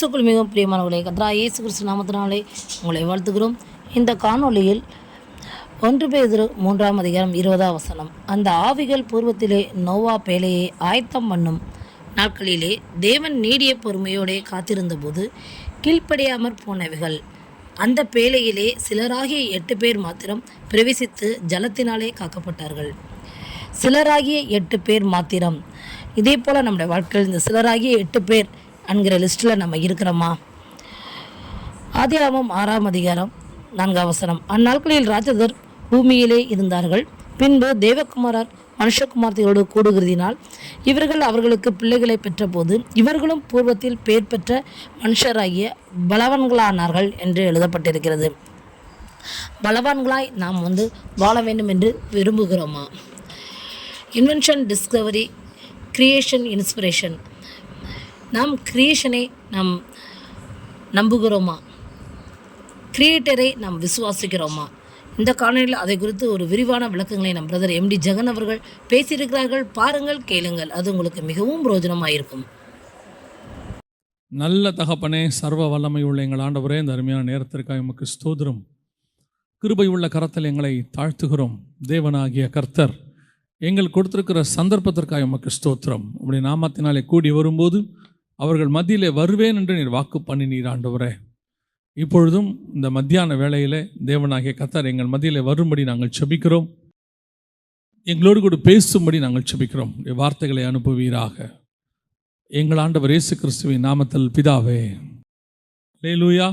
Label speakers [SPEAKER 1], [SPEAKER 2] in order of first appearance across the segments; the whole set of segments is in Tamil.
[SPEAKER 1] கிறிஸ்துக்குள் மிகவும் பிரியமானவர்களே, கர்த்தராகிய இயேசு கிறிஸ்து நாமத்தினாலே உங்களை வாழ்த்துகிறோம். இந்த காணொளியில் 1 பேதுரு 3:20 அந்த ஆவிகள் பூர்வத்திலே நோவா பேழையை ஆயத்தம் பண்ணும் நாட்களிலே தேவன் நீடிய பொறுமையோடே காத்திருந்தபோது கீழ்ப்படியாமற் போனவைகள். அந்த பேழையிலே சிலராகிய 8 பேர் மாத்திரம் பிரவேசித்து ஜலத்தினாலே காக்கப்பட்டார்கள். சிலராகிய 8 பேர் மாத்திரம். இதே போல் நம்முடைய வாழ்க்கையில் இந்த சிலராகிய 8 பேர் என்கிற லிஸ்ட்டில் நம்ம இருக்கிறோமா? ஆதியாகமம் 6:4 அந்நாட்களில் ராட்சதர் பூமியிலே இருந்தார்கள். பின்பு தேவகுமாரர் மனுஷகுமார்த்தியோடு கூடுகிறதினால் இவர்கள் அவர்களுக்கு பிள்ளைகளை பெற்றபோது இவர்களும் பூர்வத்தில் பேர் பெற்ற மனுஷராகிய பலவான்களானார்கள் என்று எழுதப்பட்டிருக்கிறது. பலவான்களாய் நாம் வாழ வேண்டும் என்று விரும்புகிறோமா? Invention, discovery, creation, inspiration. நாம் கிரியேஷனை நாம் நம்புகிறோமா? கிரியேட்டரை நாம் விசுவாசிக்கிறோமா? இந்த காணொலியில் அதை குறித்து ஒரு விரிவான விளக்கங்களை நம் பிரதர் MD ஜெகன் அவர்கள் பேசியிருக்கிறார்கள். பாருங்கள், கேளுங்கள். அது உங்களுக்கு மிகவும் பிரயோஜனமாக இருக்கும்.
[SPEAKER 2] நல்ல தகப்பனே, சர்வ வல்லமை உள்ள எங்கள் ஆண்டவரே, இந்த அருமையான நேரத்திற்காக எமக்கு ஸ்தோத்திரம். கிருபை உள்ள கரத்தில் எங்களை தாழ்த்துகிறோம். தேவனாகிய கர்த்தர் எங்கள் கொடுத்திருக்கிற சந்தர்ப்பத்திற்காக எமக்கு ஸ்தோத்திரம். உங்களுடைய நாமத்தினாலே கூடி வரும்போது அவர்கள் மத்தியிலே வருவேன் என்று நீர் வாக்கு பண்ணினீர் ஆண்டவரே. இப்பொழுதும் இந்த மத்தியான வேளையிலே தேவனாகிய கர்த்தர் எங்கள் மத்தியிலே வரும்படி நாங்கள் செபிக்கிறோம். எங்களோடு கூட பேசும்படி நாங்கள் செபிக்கிறோம். வார்த்தைகளை அனுப்புவீராக. எங்கள் ஆண்டவர் இயேசு கிறிஸ்துவின் நாமத்தில் பிதாவே. அல்லேலூயா.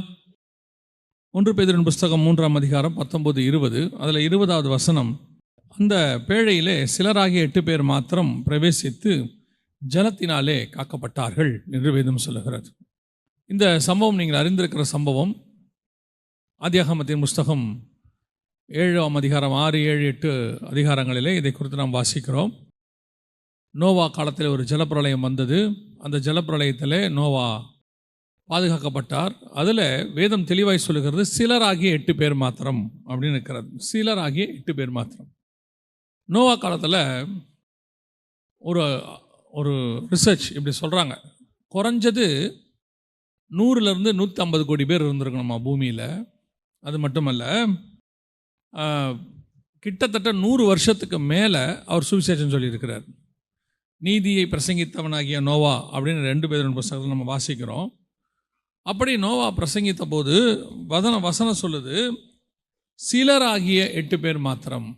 [SPEAKER 2] 1 பேதுருவின் புஸ்தகம் 3:19-20 அதில் 20வது வசனம். அந்த பேழையிலே சிலராகிய 8 பேர் மாத்திரம் பிரவேசித்து ஜலத்தினாலே காக்கப்பட்டார்கள் என்று வேதம் சொல்லுகிறது. இந்த சம்பவம் நீங்கள் அறிந்திருக்கிற சம்பவம். ஆதியாகமத்தின் புஸ்தகம் 7ஆம் அதிகாரம் 6, 7, 8 அதிகாரங்களிலே இதை குறித்து நாம் வாசிக்கிறோம். நோவா காலத்தில் ஒரு ஜலப்பிரளயம் வந்தது. அந்த ஜலப்பிரளயத்தில் நோவா பாதுகாக்கப்பட்டார். அதில் வேதம் தெளிவாய் சொல்லுகிறது, சிலராகிய 8 பேர் மாத்திரம் அப்படின்னு இருக்கிறது. சிலராகிய 8 பேர் மாத்திரம். நோவா காலத்தில் ஒரு ரிசர்ச் இப்படி சொல்கிறாங்க, குறைஞ்சது 100லேருந்து 150 கோடி பேர் இருந்திருக்கணுமா பூமியில். அது மட்டுமல்ல, கிட்டத்தட்ட 100 வருஷத்துக்கு மேலே அவர் சுவிசேஷம் சொல்லியிருக்கிறார். நீதியை பிரசங்கித்தவனாகிய நோவா அப்படின்னு 2 பேர் புத்தகத்தில் நம்ம வாசிக்கிறோம். அப்படி நோவா பிரசங்கித்த போது வசனம் சொல்லுது, சிலராகிய 8 பேர் மாத்திரம்.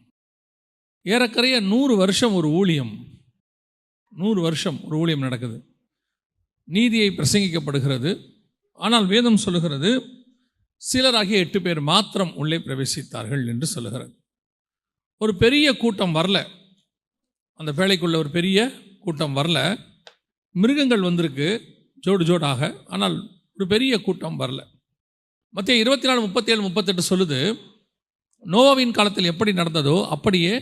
[SPEAKER 2] ஏறக்குறைய 100 வருஷம் ஒரு ஊழியம். 100 வருஷம் ஒரு ஊழியம் நடக்குது. நீதியை பிரசங்கிக்கப்படுகிறது. ஆனால் வேதம் சொல்லுகிறது, சிலராகிய 8 பேர் மாத்திரம் உள்ளே பிரவேசித்தார்கள் என்று சொல்லுகிறது. ஒரு பெரிய கூட்டம் வரல. அந்த பேழைக்குள்ள ஒரு பெரிய கூட்டம் வரல. மிருகங்கள் வந்திருக்கு ஜோடு ஜோடாக, ஆனால் ஒரு பெரிய கூட்டம் வரல. மத்தேயு 24, 37, 38 சொல்லுது, நோவாவின் காலத்தில் எப்படி நடந்ததோ அப்படியே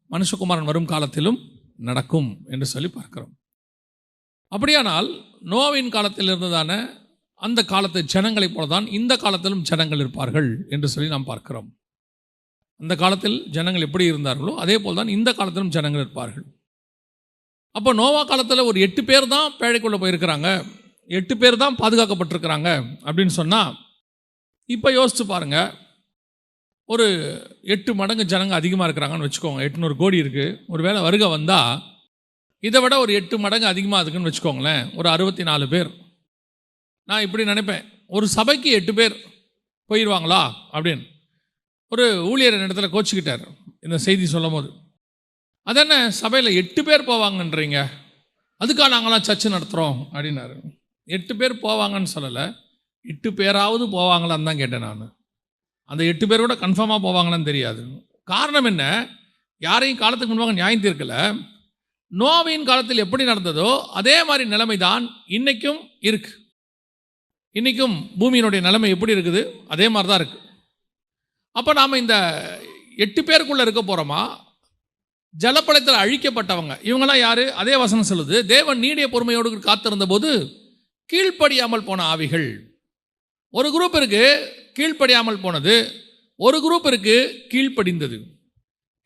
[SPEAKER 2] மனுஷகுமாரன் வரும் காலத்திலும் நடக்கும் என்று சொல்லி பார்க்கிறோம். அப்படியானால் நோவாவின் காலத்தில் இருந்ததான அந்த காலத்து ஜனங்களைப் போலதான் இந்த காலத்திலும் ஜனங்கள் இருப்பார்கள் என்று சொல்லி நாம் பார்க்கிறோம். அந்த காலத்தில் ஜனங்கள் எப்படி இருந்தார்களோ அதே போல்தான் இந்த காலத்திலும் ஜனங்கள் இருப்பார்கள். அப்போ நோவா காலத்தில் ஒரு 8 பேர் தான் பேழைக்குள்ளே போயிருக்கிறாங்க, 8 பேர் தான் பாதுகாக்கப்பட்டிருக்கிறாங்க அப்படின்னு சொன்னால், இப்போ யோசிச்சு பாருங்க, ஒரு 8 மடங்கு ஜனங்க அதிகமாக இருக்கிறாங்கன்னு வச்சுக்கோங்க. 800 கோடி இருக்குது. ஒரு வேளை வருகை வந்தால் இதை விட ஒரு 8 மடங்கு அதிகமாக இருக்குன்னு வச்சுக்கோங்களேன். ஒரு 64 பேர். நான் இப்படி நினைப்பேன், ஒரு சபைக்கு 8 பேர் போயிடுவாங்களா அப்படின்னு. ஒரு ஊழியர் இடத்துல கோச்சிக்கிட்டார் இந்த செய்தி சொல்லும் போது. அதென்ன சபையில் 8 பேர் போவாங்கன்றீங்க, அதுக்காக நாங்களாம் சர்ச்சு நடத்துகிறோம் அப்படின்னாரு. 8 பேர் போவாங்கன்னு சொல்லலை, 8 பேராவது போவாங்களான்னு தான் கேட்டேன் நான். அந்த 8 பேர் கூட கன்ஃபார்மாக போவாங்களான்னு தெரியாது. காரணம் என்ன? யாரையும் காலத்துக்கு முன்பாக நியாயம் தீர்க்கல. நோவாவின் காலத்தில் எப்படி நடந்ததோ அதே மாதிரி நிலைமை தான் இன்றைக்கும் இருக்கு. இன்றைக்கும் பூமியினுடைய நிலைமை எப்படி இருக்குது அதே மாதிரி தான் இருக்குது. அப்போ நாம் இந்த 8 பேருக்குள்ளே இருக்க போகிறோமா? ஜலப்பழத்தில் அழிக்கப்பட்டவங்க இவங்களாம் யார்? அதே வசனம் சொல்லுது, தேவன் நீடிய பொறுமையோடு காத்திருந்த போது கீழ்ப்படியாமல் போன ஆவிகள். ஒரு குரூப் இருக்கு கீழ்ப்படியாமல் போனது, ஒரு குரூப் இருக்கு கீழ்ப்படிந்தது.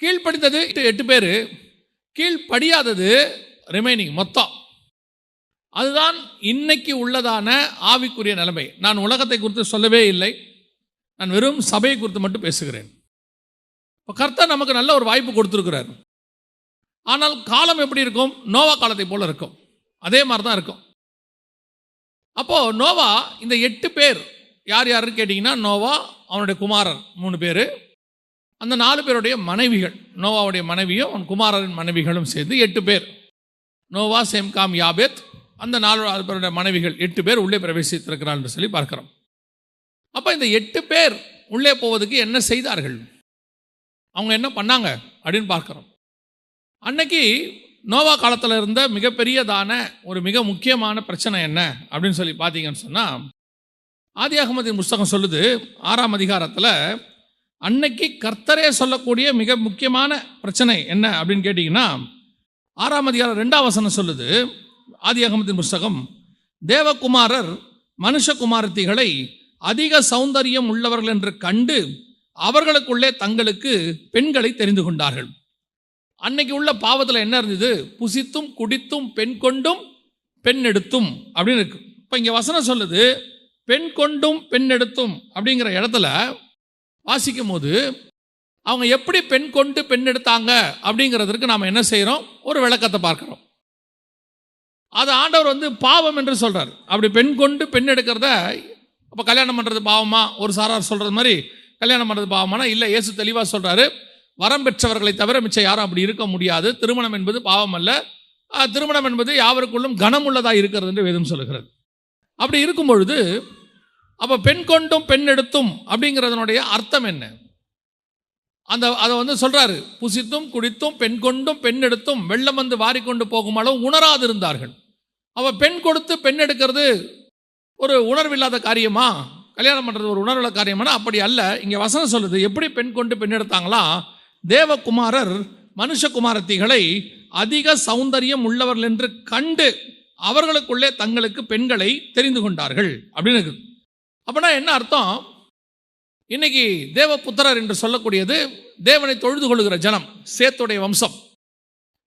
[SPEAKER 2] கீழ்ப்படிந்தது 8 பேர், கீழ்ப்படியாதது ரிமைனிங் மொத்தம். அதுதான் இன்னைக்கு உள்ளதான ஆவிக்குரிய நிலைமை. நான் உலகத்தை குறித்து சொல்லவே இல்லை, நான் வெறும் சபையை குறித்து மட்டும் பேசுகிறேன். இப்போ கர்த்தர் நமக்கு நல்ல ஒரு வாய்ப்பு கொடுத்துருக்கிறார். ஆனால் காலம் எப்படி இருக்கும்? நோவா காலத்தை போல இருக்கும். அதே மாதிரி தான் இருக்கும். அப்போ நோவா இந்த 8 பேர் யார் யாருன்னு கேட்டிங்கன்னா, நோவா, அவனுடைய குமாரர் 3 பேர், அந்த 4 பேருடைய மனைவிகள், நோவாவுடைய மனைவியும் அவன் குமாரரின் மனைவிகளும் சேர்ந்து 8 பேர். நோவா, சேம், காம், யாபேத், அந்த 4 பேருடைய மனைவிகள் 8 பேர் உள்ளே பிரவேசித்திருக்கிறார் என்று சொல்லி பார்க்கிறோம். அப்போ இந்த 8 பேர் உள்ளே போவதுக்கு என்ன செய்தார்கள், அவங்க என்ன பண்ணாங்க அப்படின்னு பார்க்கிறோம். அன்னைக்கு நோவா காலத்தில் இருந்த மிகப்பெரியதான ஒரு மிக முக்கியமான பிரச்சனை என்ன அப்படின்னு சொல்லி பார்த்தீங்கன்னு சொன்னால், ஆதியாகமத்தின் புஸ்தகம் சொல்லுது 6ஆம் அதிகாரத்தில் அன்னைக்கு கர்த்தரே சொல்லக்கூடிய மிக முக்கியமான பிரச்சனை என்ன அப்படின்னு கேட்டிங்கன்னா, 6ஆம் அதிகாரம் 2ஆம் வசனம் சொல்லுது. ஆதியாகமத்தின் புஸ்தகம், தேவகுமாரர் மனுஷகுமாரத்திகளை அதிக சௌந்தரியம் உள்ளவர்கள் என்று கண்டு அவர்களுக்குள்ளே தங்களுக்கு பெண்களை தெரிந்து கொண்டார்கள். அன்னைக்கு உள்ள பாவத்தில் என்ன இருந்தது? புசித்தும் குடித்தும் பெண் கொண்டும் பெண் எடுத்தும் அப்படின்னு இருக்கு. இப்போ இங்கே வசனம் சொல்லுது, பெண் கொண்டும் பெண் எடுத்தும் அப்படிங்கிற இடத்துல வாசிக்கும் போது அவங்க எப்படி பெண் கொண்டு பெண் எடுத்தாங்க அப்படிங்கிறதுக்கு நாம் என்ன செய்கிறோம்? ஒரு விளக்கத்தை பார்க்குறோம். அது ஆண்டவர் பாவம் என்று சொல்கிறார். அப்படி பெண் கொண்டு பெண் எடுக்கிறத அப்போ கல்யாணம் பண்ணுறது பாவமா? ஒரு சாரார் சொல்கிறது மாதிரி கல்யாணம் பண்ணுறது பாவமானா இல்லை. இயேசு தெளிவாக சொல்கிறாரு, வரம் பெற்றவர்களை தவிர மிச்சம் யாரும் அப்படி இருக்க முடியாது. திருமணம் என்பது பாவம் அல்ல, திருமணம் என்பது யாவருக்குள்ளும் கனம் உள்ளதாக இருக்கிறது என்று வேதம் சொல்லுகிறது. அப்படி இருக்கும் பொழுது அப்போ பெண் கொண்டும் பெண் எடுத்தும் அப்படிங்கிறதனுடைய அர்த்தம் என்ன? அதை சொல்றாரு, புசித்தும் குடித்தும் பெண் கொண்டும் பெண் எடுத்தும் வெள்ளம் வந்து வாரிக்கொண்டு போகும் அளவு உணராது இருந்தார்கள். அவ பெண் கொடுத்து பெண் எடுக்கிறது ஒரு உணர்வில்லாத காரியமா? கல்யாணம் பண்றது ஒரு உணர்வுள்ள காரியமானா அப்படி அல்ல. இங்க வசனம் சொல்லுது, எப்படி பெண் கொண்டு பெண் எடுத்தாங்களா? தேவகுமாரர் மனுஷகுமாரத்திகளை அதிக சௌந்தரியம் உள்ளவர்கள் என்று கண்டு அவர்களுக்குள்ளே தங்களுக்கு பெண்களை தெரிந்து கொண்டார்கள் அப்படின்னு இருக்கு. அப்படின்னா என்ன அர்த்தம்? இன்னைக்கு தேவபுத்திரர் என்று சொல்லக்கூடியது தேவனை தொழுது கொள்ளுகிற ஜனம், சேத்துடைய வம்சம்.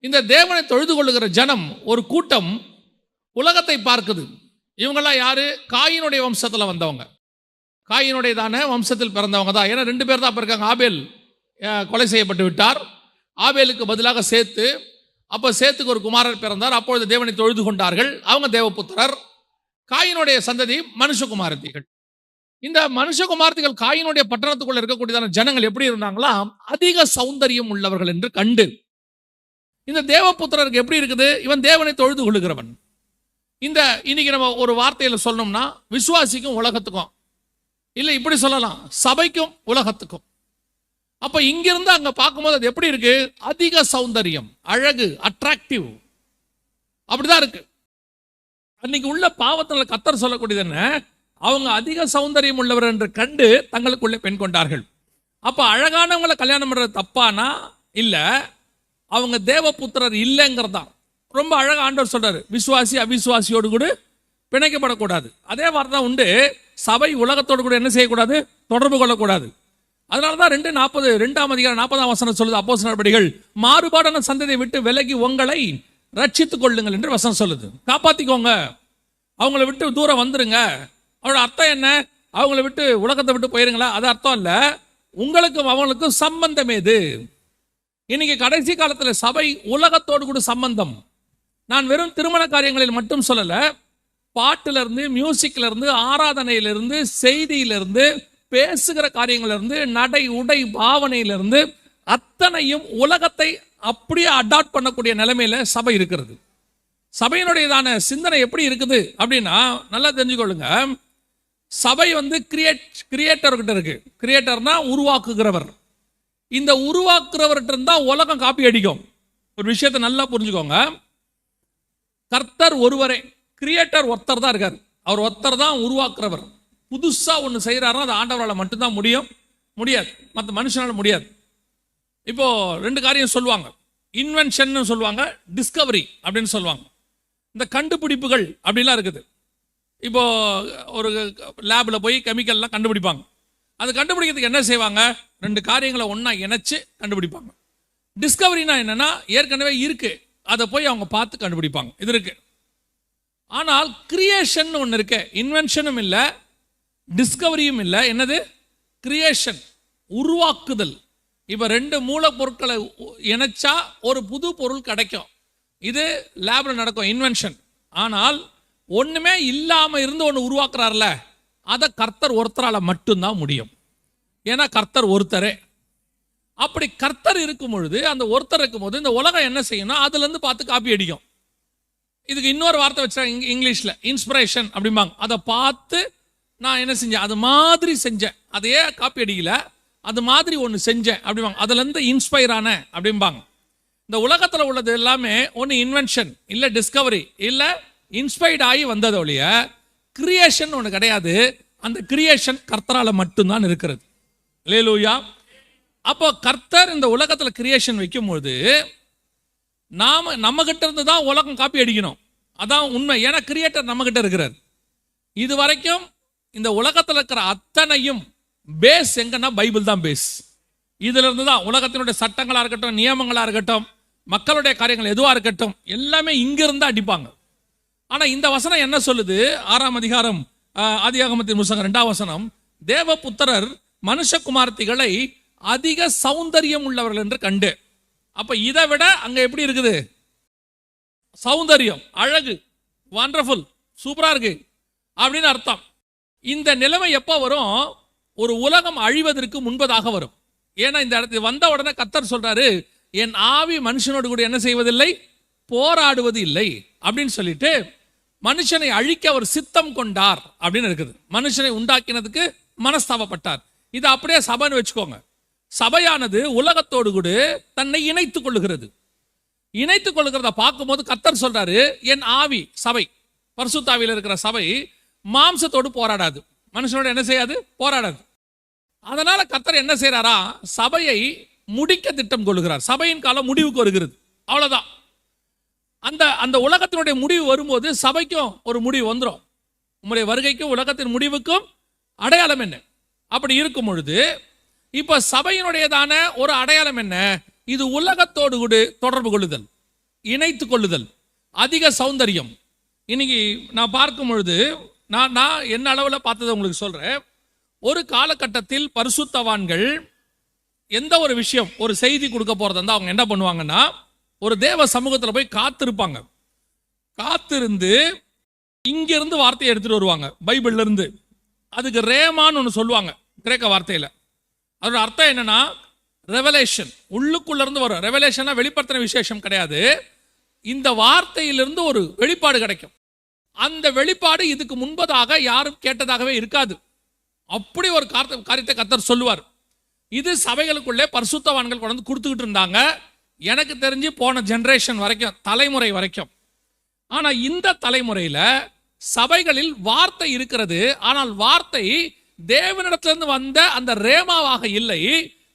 [SPEAKER 2] இந்த தேவனை தொழுது கொள்ளுகிற ஜனம் ஒரு கூட்டம் உலகத்தை பார்க்குது. இவங்கெல்லாம் யாரு? காயினுடைய வம்சத்தில் வந்தவங்க, காயினுடைய தானே வம்சத்தில் பிறந்தவங்க தான். ஏன்னா 2 பேர் தான் இப்போ இருக்காங்க. ஆபேல் கொலை செய்யப்பட்டு விட்டார், ஆபேலுக்கு பதிலாக சேத்து. அப்போ சேத்துக்கு ஒரு குமாரர் பிறந்தார், அப்பொழுது தேவனை தொழுது கொண்டார்கள், அவங்க தேவபுத்திரர். காயினுடைய சந்ததி மனுஷகுமாரத்திகள். இந்த மனுஷகுமாரத்திகள் காயினுடைய பட்டணத்துக்குள்ள இருக்கக்கூடியதான ஜனங்கள் எப்படி இருந்தாங்களா? அதிக சௌந்தரியம் உள்ளவர்கள் என்று கண்டு. இந்த தேவபுத்திரருக்கு எப்படி இருக்குது? இவன் தேவனை தொழுது கொள்ளுகிறவன். இந்த இன்னைக்கு நம்ம ஒரு வார்த்தையில் சொல்லணும்னா, விசுவாசிக்கும் உலகத்துக்கும் இல்லை, இப்படி சொல்லலாம், சபைக்கும் உலகத்துக்கும். அப்ப இங்கிருந்து அங்க பார்க்கும்போது அது எப்படி இருக்கு? அதிக சௌந்தரியம், அழகு, அட்ராக்டிவ், அப்படிதான் இருக்கு. அன்னைக்கு உள்ள பாவத்தில் கர்த்தர் சொல்லக்கூடியது என்ன? அவங்க அதிக சௌந்தரியம் உள்ளவர் என்று கண்டு தங்களுக்குள்ளே பெண் கொண்டார்கள். அப்ப அழகானவங்களை கல்யாணம் பண்றது தப்பானா? இல்ல, அவங்க தேவபுத்திரர் இல்லைங்கிறதா. ரொம்ப அழகா ஆண்டவர் சொல்றாரு, விசுவாசி அவிசுவாசியோடு கூட பிணைக்கப்படக்கூடாது. அதே மாதிரி தான் உண்டு, சபை உலகத்தோடு கூட என்ன செய்யக்கூடாது? தொடர்பு கொள்ளக்கூடாது. அதனாலதான் 2:40 அதிகாரம் 40ஆம் வசனம் சொல்லுது, அப்போஸ்தலர் நடபடிகள், மாறுபாடான சந்ததியை விட்டு விலகி உங்களை ரட்சித்துக் கொள்ளுங்கள் என்று வசனம் சொல்லுது. காப்பாத்திக்கோங்க, அவங்கள விட்டு தூரம் வந்துருங்க. அவரோட அர்த்தம் என்ன? அவங்கள விட்டு உலகத்தை விட்டு போயிருங்களா? அது அர்த்தம் இல்ல. உங்களுக்கும் அவங்களுக்கும் சம்பந்தம் ஏது? இன்னைக்கு கடைசி காலத்தில் சபை உலகத்தோடு கூட சம்பந்தம். நான் வெறும் திருமண காரியங்களில் மட்டும் சொல்லல, பாட்டுல இருந்து, மியூசிக்ல இருந்து, ஆராதனையிலிருந்து, செய்தியிலிருந்து, பேசுகிற காரியங்களிலிருந்து, நடை உடை பாவனையிலிருந்து அத்தனையும் உலகத்தை அப்படியே அடாப்ட் பண்ணக்கூடிய நிலைமையில சபை இருக்கிறது. சபையினுடையதான சிந்தனை எப்படி இருக்குது அப்படின்னா, நல்லா தெரிஞ்சுக்கொள்ளுங்க. சபை கிரியேட்டர்கிட்ட இருக்கு. கிரியேட்டர்னா உருவாக்குகிறவர். இந்த உருவாக்குறவர்கிட்ட இருந்தா உலகம் காப்பி அடிக்கும். ஒரு விஷயத்தை நல்லா புரிஞ்சுக்கோங்க. கர்த்தர் ஒருவரே, கிரியேட்டர் ஒருத்தர் தான் இருக்கார். அவர் ஒருத்தர் தான் உருவாக்குறவர். புதுசா ஒன்று செய்யறாருன்னா அது ஆண்டவரால் மட்டும்தான் முடியாது, மற்ற மனுஷனால முடியாது. இப்போ 2 காரியம் சொல்லுவாங்க, இன்வென்ஷன் சொல்லுவாங்க, டிஸ்கவரி அப்படின்னு சொல்லுவாங்க. இந்த கண்டுபிடிப்புகள் அப்படிலாம் இருக்குது. இப்போ ஒரு லேபில் போய் கெமிக்கல்லாம் கண்டுபிடிப்பாங்க. அது கண்டுபிடிக்கிறதுக்கு என்ன செய்வாங்க? 2 காரியங்களை ஒன்றா இணைச்சு கண்டுபிடிப்பாங்க. டிஸ்கவரினா என்னன்னா, ஏற்கனவே இருக்கு, அதை போய் அவங்க பார்த்து கண்டுபிடிப்பாங்க. இது இருக்கு. ஆனால் கிரியேஷன் ஒன்று இருக்கு. இன்வென்ஷனும் இல்லை, டிஸ்கவரியும் இல்லை. என்னது? கிரியேஷன், உருவாக்குதல். இப்போ 2 மூலப்பொருட்களை இணைச்சா ஒரு புது பொருள் கிடைக்கும். இது லேபில் நடக்கும், இன்வென்ஷன். ஆனால் ஒன்றுமே இல்லாமல் இருந்து ஒன்று உருவாக்குறாருல, அதை கர்த்தர் ஒருத்தரால் மட்டும்தான் முடியும். ஏன்னா கர்த்தர் ஒருத்தரே. அப்படி கர்த்தர் இருக்கும் பொழுது, அந்த ஒருத்தர் இருக்கும் போது இந்த உலகம் என்ன செய்யணும்? அதுலேருந்து பார்த்து காப்பி அடிக்கும். இதுக்கு இன்னொரு வார்த்தை வச்சா இங்கிலீஷில் இன்ஸ்பிரேஷன் அப்படிம்பாங்க. அதை பார்த்து நான் என்ன செஞ்சேன், அது மாதிரி செஞ்சேன், அதையே காப்பி அடிக்கல, அது மாதிரி ஒன்று செஞ்சேன் அப்படிம்பாங்க. அதுலேருந்து இன்ஸ்பயர் ஆன அப்படிம்பாங்க. இந்த உலகத்தில் உள்ளது எல்லாமே ஒன்று இன்வென்ஷன், இல்லை டிஸ்கவரி, இல்லை இன்ஸ்பயர்ட் ஆகி வந்தது ஒழிய கிரியேஷன் ஒன்று கிடையாது. அந்த கிரியேஷன் கர்த்தரால் மட்டும்தான் இருக்கிறது. அல்லேலூயா. அப்போ கர்த்தர் இந்த உலகத்தில் கிரியேஷன் வைக்கும்போது நம்ம கிட்ட இருந்து தான் உலகம் காப்பி அடிக்கணும். அதான் உண்மை. ஏன்னா கிரியேட்டர் நம்ம கிட்ட இருக்கிறார். இது வரைக்கும் இந்த உலகத்தில் இருக்கிற அத்தனையும் பேஸ் எங்கன்னா பைபிள் தான் பேஸ். இதுல இருந்து தான் உலகத்தினுடைய சட்டங்களா இருக்கட்டும், நியமங்களா இருக்கட்டும், மக்களுடைய காரியங்கள் எதுவா இருக்கட்டும், எல்லாமே இங்கிருந்து அடிப்பாங்க. ஆனா இந்த வசனம் என்ன சொல்லுது? 6ஆம் அதிகாரம் ஆதியாகமத்தின் புத்தகம் 2ஆம் வசனம், தேவபுத்திரர் மனுஷகுமார்த்திகளை அதிக சௌந்தரியம் உள்ளவர்கள் என்று கண்டு. அப்ப இதை விட அங்க எப்படி இருக்குது? சௌந்தரியம், அழகு, வண்டர்ஃபுல், சூப்பரா இருக்கு அப்படின்னு அர்த்தம். இந்த நிலைமை எப்போ வரும்? ஒரு உலகம் அழிவதற்கு முன்பதாக வரும். ஏன்னா இந்த இடத்துக்கு வந்த உடனே கர்த்தர் சொல்றாரு, என் ஆவி மனுஷனோடு கூட என்ன செய்வதில்லை, போராடுவது இல்லை அப்படின்னு சொல்லிட்டு மனுஷனை அழிக்க அவர் சித்தம் கொண்டார் அப்படின்னு இருக்குது. மனுஷனை உண்டாக்கினதுக்கு மனஸ்தாபப்பட்டார். இது அப்படியே சபைன்னு வச்சுக்கோங்க. சபையானது உலகத்தோடு கூட தன்னை இணைத்துக் கொள்ளுகிறது. இணைத்துக் கொள்ளுகிறத பார்க்கும்போது கர்த்தர் சொல்றாரு, என் ஆவி, சபை, பரிசுத்தாவியில் இருக்கிற சபை மாம்சத்தோடு போராடாது, மனுஷனோடு என்ன செய்யாது, போராடாது. அதனால கர்த்தர் என்ன செய்யறாரா, சபையை முடிக்க திட்டம் கொள்ளுகிறார். சபையின் காலம் முடிவுக்கு வருகிறது, அவ்வளவுதான். அந்த உலகத்தினுடைய முடிவு வரும்போது சபைக்கும் ஒரு முடிவு வந்துடும். உங்களுடைய வருகைக்கும் உலகத்தின் முடிவுக்கும் அடையாளம் என்ன? அப்படி இருக்கும் பொழுது இப்ப சபையினுடையதான ஒரு அடையாளம் என்ன? இது உலகத்தோடு கூட தொடர்பு கொள்ளுதல், இணைத்துக் கொள்ளுதல், அதிக சௌந்தரியம். இன்னைக்கு நான் பார்க்கும் பொழுது நான் என்ன அளவில் பார்த்ததை உங்களுக்கு சொல்றேன். ஒரு காலகட்டத்தில் பரிசுத்தவான்கள் எந்த ஒரு விஷயம், ஒரு செய்தி கொடுக்க போறதா இருந்தா அவங்க என்ன பண்ணுவாங்கன்னா, ஒரு தேவ சமூகத்தில் போய் காத்திருப்பாங்க. காத்திருந்து இங்கிருந்து வார்த்தையை எடுத்துட்டு வருவாங்க, பைபிள்ல இருந்து. அதுக்கு ரேமான்னு ஒன்று சொல்லுவாங்க கிரேக்க வார்த்தையில். அதோட அர்த்தம் என்னன்னா, ரெவலேஷன், உள்ளுக்குள்ள இருந்து வரும். ரெவலேஷனா வெளிப்படுத்தின விசேஷம் கிடையாது. இந்த வார்த்தையிலிருந்து ஒரு வெளிப்பாடு கிடைக்கும். அந்த வெளிப்பாடு இதுக்கு முன்பதாக யாரும் கேட்டதாகவே இருக்காது. அப்படி ஒரு காரியத்தை கர்த்தர் சொல்லுவார். இது சபைகளுக்குள்ளே பரிசுத்தவான்கள் கொண்டு வந்து கொடுத்துக்கிட்டு இருந்தாங்க, எனக்கு தெரிஞ்சு போன ஜெனரேஷன் வரைக்கும், தலைமுறை வரைக்கும். ஆனா இந்த தலைமுறையில சபைகளில் வார்த்தை இருக்கிறது. ஆனால் வார்த்தை தேவனிடத்திலிருந்து வந்த அந்த ரேமாவாக இல்லை,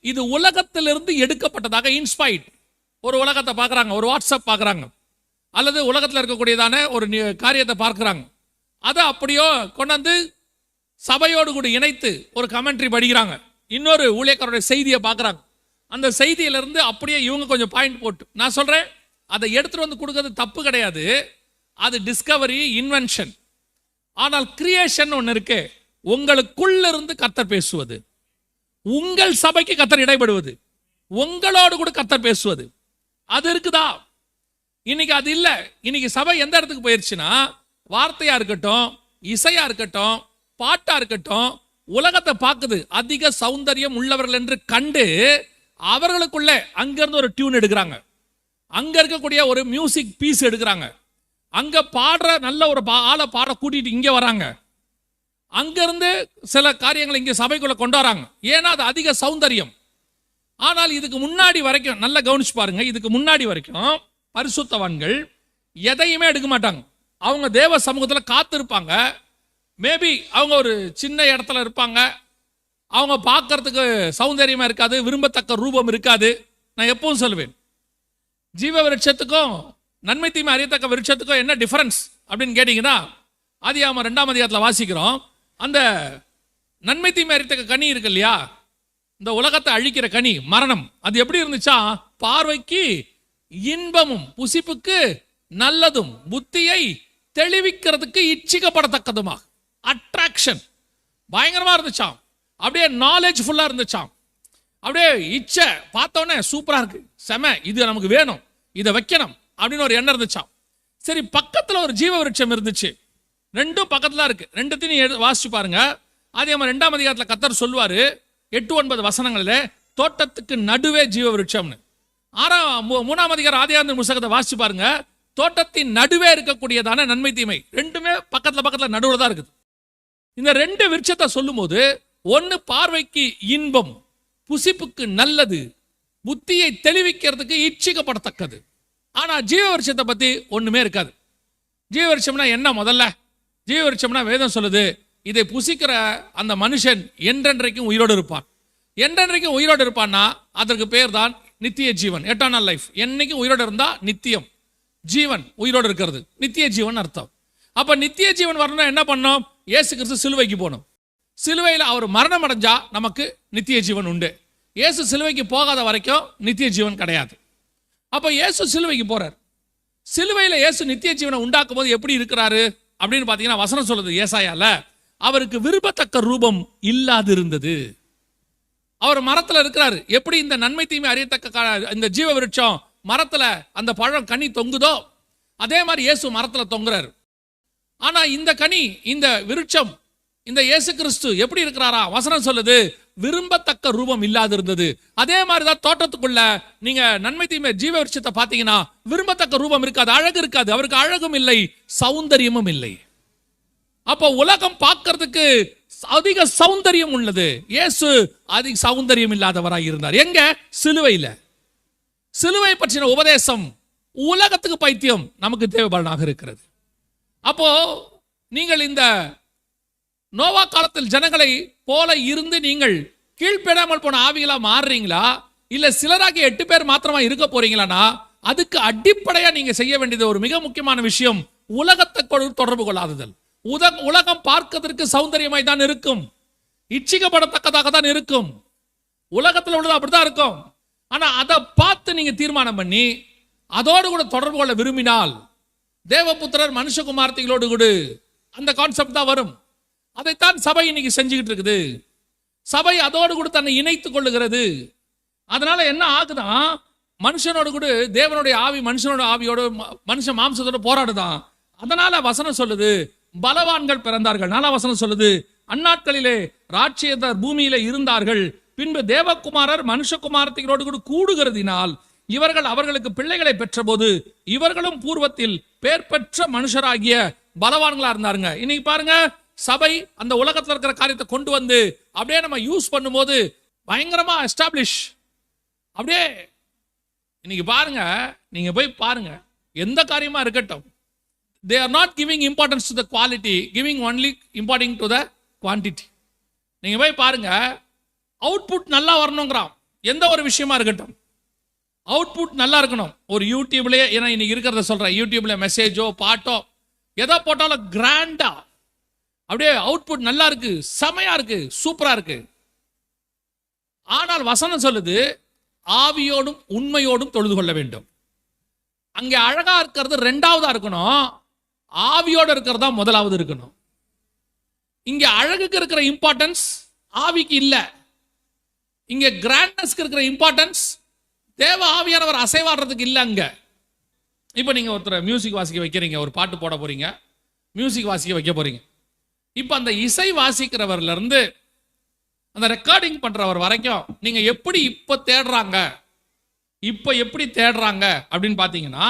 [SPEAKER 2] இது உலகத்திலிருந்து எடுக்கப்பட்டதாக, இன்ஸ்பைர்ட். ஒரு உலகத்தை பார்க்குறாங்க, ஒரு வாட்ஸ்அப் பார்க்குறாங்க, அல்லது உலகத்தில் இருக்கக்கூடியதான ஒரு காரியத்தை பார்க்குறாங்க, அதை அப்படியோ கொண்டாந்து சபையோடு கூட இணைத்து ஒரு கமெண்ட்ரி படிக்கிறாங்க. இன்னொரு ஊழியக்காரருடைய செய்தியை பார்க்குறாங்க. அந்த செய்தியிலிருந்து அப்படியே இவங்க கொஞ்சம் பாயிண்ட் போட்டு, நான் சொல்கிறேன், அதை எடுத்துகிட்டு வந்து கொடுக்கறது தப்பு கிடையாது. அது டிஸ்கவரி, இன்வென்ஷன். ஆனால் கிரியேஷன் ஒன்று இருக்கு. உங்களுக்குள்ள இருந்து கர்த்தர் பேசுவது, உங்கள் சபைக்கு கர்த்தர் இடைபடுவது, உங்களோடு கூட கர்த்தர் பேசுவது, அது இருக்குதா? இன்னைக்கு அது இல்லை. இன்னைக்கு சபை எந்த இடத்துக்கு போயிருச்சுன்னா, வார்த்தையா இருக்கட்டும், இசையா இருக்கட்டும், பாட்டா இருக்கட்டும், உலகத்தை பார்க்குது. அதிக சௌந்தரியம் உள்ளவர்கள் என்று கண்டு அவர்களுக்குள்ள அங்கிருந்து ஒரு டியூன் எடுக்கிறாங்க, அங்க இருக்கக்கூடிய ஒரு மியூசிக் பீஸ் எடுக்கிறாங்க, அங்க பாடுற நல்ல ஒரு ஆளை பாட கூட்டிட்டு இங்க வராங்க, அங்கிருந்து சில காரியங்களை இங்க சபைக்குள்ள கொண்டு வராங்க. ஏன்னா அது அதிக சௌந்தரியம். ஆனால் இதுக்கு முன்னாடி வரைக்கும் நல்லா கவனிச்சு பாருங்க, இதுக்கு முன்னாடி வரைக்கும் பரிசுத்தவான்கள் எதையுமே எடுக்க மாட்டாங்க. அவங்க தேவ சமூகத்தில் காத்திருப்பாங்க. மேபி அவங்க ஒரு சின்ன இடத்துல இருப்பாங்க, அவங்க பார்க்கறதுக்கு சௌந்தரியமா இருக்காது, விரும்பத்தக்க ரூபம் இருக்காது. நான் எப்பவும் சொல்லுவேன், ஜீவ விருட்சத்துக்கும் நன்மை தீமை அறியத்தக்க விருட்சத்துக்கும் என்ன டிஃபரன்ஸ் அப்படின்னு கேட்டீங்கன்னா, ஆதியாகமம் 2ஆம் அதிகாரத்தில் வாசிக்கிறோம், அந்த நன்மை தீமை அறியத்தக்க கனி இருக்கு இல்லையா, இந்த உலகத்தை அழிக்கிற கனி மரணம், அது எப்படி இருந்துச்சா, பார்வைக்கு இன்பமும் புசிப்புக்கு நல்லதும் புத்தியை தெளிவிக்கிறதுக்கு இச்சிக்கப்படத்தக்கதுமா. அட்ராக்ஷன் பயங்கரமா இருந்துச்சாம். அப்படியே நாலேஜ்ஃபுல்லா இருந்துச்சாம். அப்படியே இச்சை பார்த்தோன்னே சூப்பரா இருக்கு, செம, இது நமக்கு வேணும், இதை வைக்கணும் அப்படின்னு ஒரு எண்ணம் இருந்துச்சாம். சரி, பக்கத்துல ஒரு ஜீவ விருட்சம் இருந்துச்சு. ரெண்டும் பக்கத்துல இருக்கு. ரெண்டுத்தையும் வாசிச்சு பாருங்க. அதே மாதிரி 2ஆம் அதிகாரத்தில் கர்த்தர் சொல்லுவாரு 8-9 வசனங்களில் தோட்டத்துக்கு நடுவே ஜீவ விருட்சம்னு. 3ஆம் அதிகாரம் ஆதியாகமத்தின் புத்தகத்தை வாசிச்சு பாருங்க. தோட்டத்தின் நடுவே இருக்கக்கூடியதான நன்மை தீமை ரெண்டுமே பக்கத்துல நடுவுல தான் இருக்குது. இந்த 2 விருட்சத்தை சொல்லும் போது, ஒன்னு பார்வைக்கு இன்பம், புசிப்புக்கு நல்லது, புத்தியை தெளிவிக்கிறதுக்கு இச்சிக்கப்படத்தக்கது. ஆனா ஜீவ விருட்சத்தை பத்தி ஒண்ணுமே இருக்காது. ஜீவ விருட்சம்னா என்ன? முதல்ல ஜீவ விருட்சம்னா வேதம் சொல்லுது, இதை புசிக்கிற அந்த மனுஷன் என்றென்றைக்கும் உயிரோடு இருப்பான். என்றென்றைக்கும் உயிரோடு இருப்பான்னா அதற்கு பேர் தான் நித்திய ஜீவன், எட்டர்னல் லைஃப். என்னைக்கும் உயிரோடு இருந்தா நித்தியம் ஜீவன், உயிரோடு இருக்கிறது நித்திய ஜீவன் அர்த்தம். அப்ப நித்திய ஜீவன் வரணும்னா என்ன பண்ணோம்? இயேசு கிறிஸ்து சிலுவைக்கு போகணும். சிலுவையில் அவர் மரணம் அடைஞ்சா நமக்கு நித்திய ஜீவன் உண்டு. இயேசு சிலுவைக்கு போகாத வரைக்கும் நித்திய ஜீவன் கிடையாது. அப்ப இயேசு சிலுவைக்கு போறார். சிலுவையில் இயேசு நித்திய ஜீவனை உண்டாக்கும் போது எப்படி இருக்கிறாரு அப்படின்னு பாத்தீங்கன்னா, வசனம் சொல்லுது ஏசாயால, அவருக்கு விரும்பத்தக்க ரூபம் இல்லாது இருந்தது. அவர் மரத்துல இருக்கிறாரு. எப்படி இந்த நன்மை தீமை அறியத்தக்க இந்த ஜீவ விருட்சம் மரத்துல அந்த பழம் கனி தொங்குதோ, அதே மாதிரி இயேசு மரத்துல தொங்குறாரு. ஆனா இந்த கனி, இந்த விருட்சம், இந்த இயேசு கிறிஸ்து எப்படி இருக்கிறாரா? வசனம் சொல்லுது விரும்பத்தக்க ரூபம் இல்லாது இருந்தது. அதே மாதிரிதான் தோட்டத்துக்குள்ள நீங்க நன்மை தீமை ஜீவ விருட்சத்தை பாத்தீங்கன்னா விரும்பத்தக்க ரூபம் இருக்காது, அழகு இருக்காது. அவருக்கு அழகும் இல்லை, சௌந்தரியமும் இல்லை. அப்போ உலகம் பார்க்கறதுக்கு அதிக சௌந்தரியம் உள்ளது. இயேசு அதிக சௌந்தரியம் இல்லாதவராய் இருந்தார். எங்க? சிலுவையில. சிலுவை பற்றின உபதேசம் உலகத்துக்கு பைத்தியம், நமக்கு தேவைப்படனாக இருக்கிறது. அப்போ நீங்கள் இந்த நோவா காலத்தில் ஜனங்களை போல இருந்து நீங்கள் கீழ்ப்பெறாமல் போன ஆவிகளா மாறுறீங்களா, இல்ல சிலராகி 8 பேர் மாத்திரமா இருக்க போறீங்களானா, அதுக்கு அடிப்படையா நீங்க செய்ய வேண்டியது ஒரு மிக முக்கியமான விஷயம், உலகத்தை தொடர்பு கொள்ளாததல். உலகம் பார்க்கிறதுக்கு சௌந்தரியமாய் தான் இருக்கும், இச்சிக்கப்படத்தக்கதாக தான் இருக்கும். உலகத்தில் உள்ளது அப்படிதான் இருக்கும். ஆனா அதை பார்த்து நீங்க தீர்மானம் பண்ணி அதோடு கூட தொடர்பு கொள்ள விரும்பினால், தேவபுத்திரர் மனுஷகுமார்த்திகளோடு கூட அந்த கான்செப்ட் தான் வரும். அதைத்தான் சபை இன்னைக்கு செஞ்சுக்கிட்டு இருக்குது. சபை அதோடு கூட தன்னை இணைத்துக் கொள்ளுகிறது. அதனால என்ன ஆகுதான், மனுஷனோடு கூட தேவனுடைய ஆவி மனுஷனோட ஆவியோட, மனுஷன் மாம்சத்தோட போராடுதான். அதனால வசனம் சொல்லுது பலவான்கள் பிறந்தார்கள். 4ஆம் வசனம் சொல்லுது, அந்நாட்களிலே ராட்சியர் பூமியில இருந்தார்கள், பின்பு தேவகுமாரர் மனுஷகுமாரத்திகளோடு கூட கூடுகிறதினால் இவர்கள் அவர்களுக்கு பிள்ளைகளை பெற்ற போது இவர்களும் பூர்வத்தில் பேர் பெற்ற மனுஷராகிய பலவான்களா இருந்தாருங்க. இன்னைக்கு பாருங்க, சபை அந்த உலகத்தில் இருக்கிற காரியத்தை கொண்டு வந்து அப்படியே நம்ம யூஸ் பண்ணும்போது பயங்கரமா எஸ்டாப்ளிஷ். அப்படியே இன்னைக்கு பாருங்க, நீங்க போய் பாருங்க, எந்த காரியமா இருக்கட்டும், they are not giving importance to the quality, giving only importance to the quantity. நீங்க போய் பாருங்க, அவுட்புட் நல்லா வரணுங்கிறான். எந்த ஒரு விஷயமா இருக்கட்டும், அவுட்புட் நல்லா இருக்கணும். ஒரு யூடியூப்லயே, ஏன்னா இன்னைக்கு இருக்கிறத சொல்றேன், யூடியூப்ல மெசேஜோ பாட்டோ எதோ போட்டாலும் கிராண்டா அப்படியே அவுட்புட் நல்லா இருக்கு, செமையா இருக்கு, சூப்பரா இருக்கு. ஆனால் வசனம் சொல்லுது ஆவியோடும் உண்மையோடும் தொழுது கொள்ள வேண்டும். அங்கே அழகா இருக்கிறது 2ஆவதா இருக்கணும், ஆவியோட இருக்கிறதா முதலாவது இருக்கணும். இங்க அழகுக்கு இருக்கிற இம்பார்ட்டன்ஸ் ஆவிக்கு இல்ல. இங்க கிராண்ட்னஸ்க்கு இருக்கிற இம்பார்ட்டன்ஸ் தேவ ஆவியானவர் அசைவாடுறதுக்கு இல்ல. அங்க இப்ப நீங்க ஒருத்தர் மியூசிக் வாசிக்க வைக்கிறீங்க, ஒரு பாட்டு போட போறீங்க, மியூசிக் வாசிக்க வைக்க போறீங்க. இப்ப அந்த இசை வாசிக்கிறவர்ல இருந்து அந்த ரெக்கார்டிங் பண்றவர் வரைக்கும் நீங்க எப்படி இப்ப தேடுறாங்க, இப்ப எப்படி தேடுறாங்க அப்படின்னு பாத்தீங்கன்னா,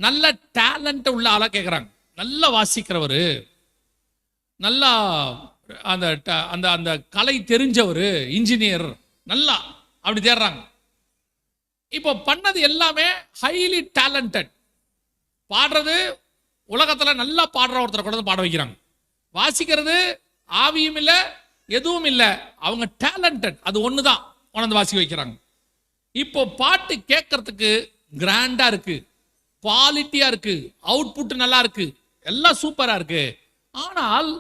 [SPEAKER 2] நல்ல டேலண்ட் உள்ள ஆளா கேட்குறாங்க. நல்லா வாசிக்கிறவர், நல்லா அந்த அந்த அந்த கலை தெரிஞ்சவர், இன்ஜினியர், நல்லா அப்படி தேடுறாங்க. இப்போ பண்ணது எல்லாமே ஹைலி டேலண்டட். பாடுறது உலகத்துல நல்லா பாடுற ஒருத்தரை கூட பாட வைக்கிறாங்க. வாசிக்கிறது ஆவியும் இல்லை, எதுவும் இல்லை, அவங்க டேலண்டட், அது ஒண்ணுதான் உணர்ந்து வாசிக்க வைக்கிறாங்க. இப்போ பாட்டு கேட்கறதுக்கு கிராண்டா இருக்கு, குவாலிட்டியா இருக்கு, அவுட்புட் நல்லா இருக்கு, எல்லாம் சூப்பரா இருக்கு. ஆனால்